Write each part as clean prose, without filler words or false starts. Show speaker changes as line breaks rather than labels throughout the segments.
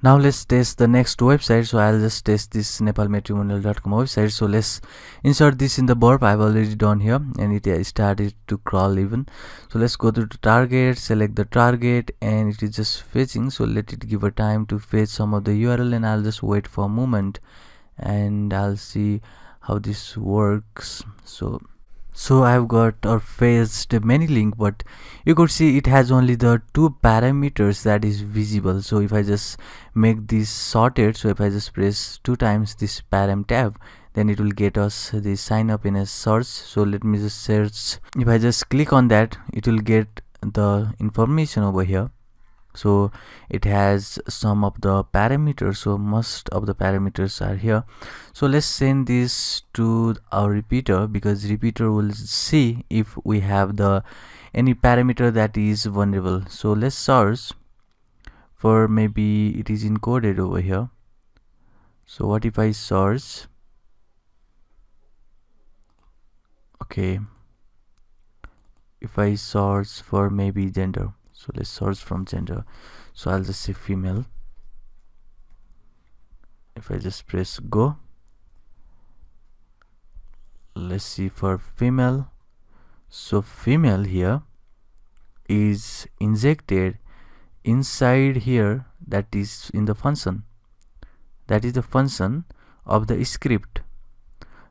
Now let's test the next website. So I'll just test this nepalmatrimonial.com website. So let's insert this in the burp. I've already done here, and it started to crawl even. So let's go to the target, select the target, and it is just fetching. So let it give a time to fetch some of the URL, and I'll just wait for a moment and I'll see how this works. So I've got or fetched many link, but you could see it has only the 2 parameters that is visible. So if I just make this sorted, so if I just press 2 times this param tab, then it will get us the sign up in a search. So let me just search. If I just click on that, it will get the information over here. So it has some of the parameters, so most of the parameters are here. So let's send this to our repeater, because repeater will see if we have the any parameter that is vulnerable. So let's search for, maybe it is encoded over here. So what if I search? Okay, if I search for maybe gender, so let's search from gender. So I'll just say female. If I just press go, let's see for female. So female here is injected inside here, that is in the function, that is the function of the script.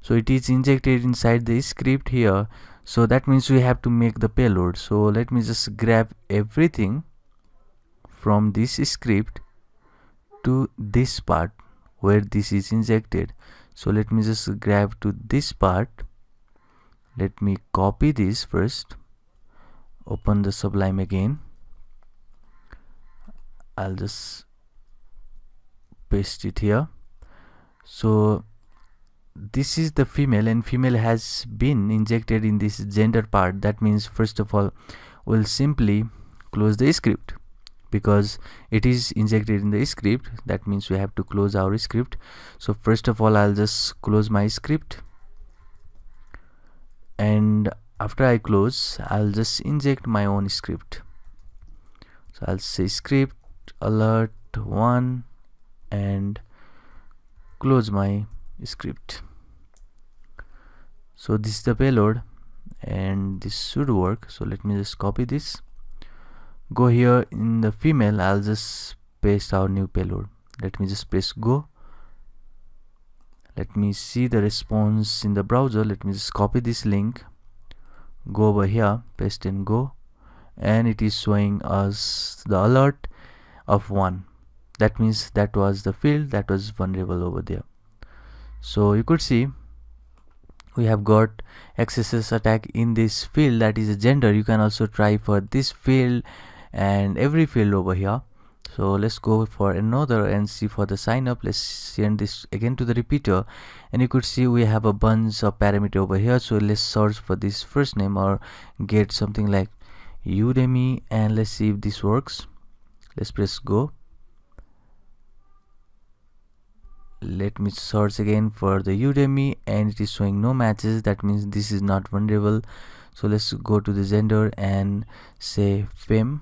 So it is injected inside the script here. So that means we have to make the payload. So let me just grab everything from this script to this part where this is injected. So let me just grab to this part. Let me copy this first, open the Sublime again. I'll just paste it here. So this is the female, and female has been injected in this gender part. That means first of all we'll simply close the script, because it is injected in the script. That means we have to close our script. So first of all I'll just close my script, and after I close, I'll just inject my own script. So I'll say script alert 1 and close my script. So this is the payload, and this should work. So let me just copy this, go here in the female, I'll just paste our new payload. Let me just press go. Let me see the response in the browser. Let me just copy this link, go over here, paste and go, and it is showing us the alert of 1. That means that was the field that was vulnerable over there. So you could see we have got XSS attack in this field, that is a gender. You can also try for this field and every field over here. So let's go for another and see for the sign up. Let's send this again to the repeater, and you could see we have a bunch of parameter over here. So let's search for this first name, or get something like Udemy, and let's see if this works. Let's press go. Let me search again for the Udemy, and it is showing no matches. That means this is not vulnerable. So let's go to the gender and say femme.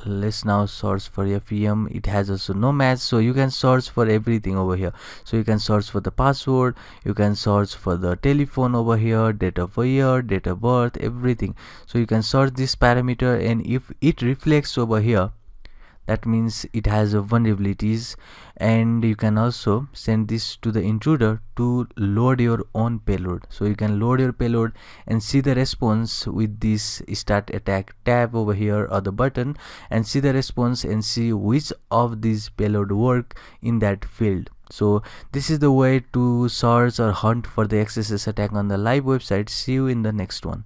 Let's now search for FEM. It has also no match. So you can search for everything over here. So you can search for the password, you can search for the telephone over here, date of year, date of birth, everything. So you can search this parameter, and if it reflects over here, that means it has a vulnerabilities. And you can also send this to the intruder to load your own payload. So you can load your payload and see the response with this start attack tab over here, or the button, and see the response and see which of these payload work in that field. So this is the way to search or hunt for the XSS attack on the live website. See you in the next one.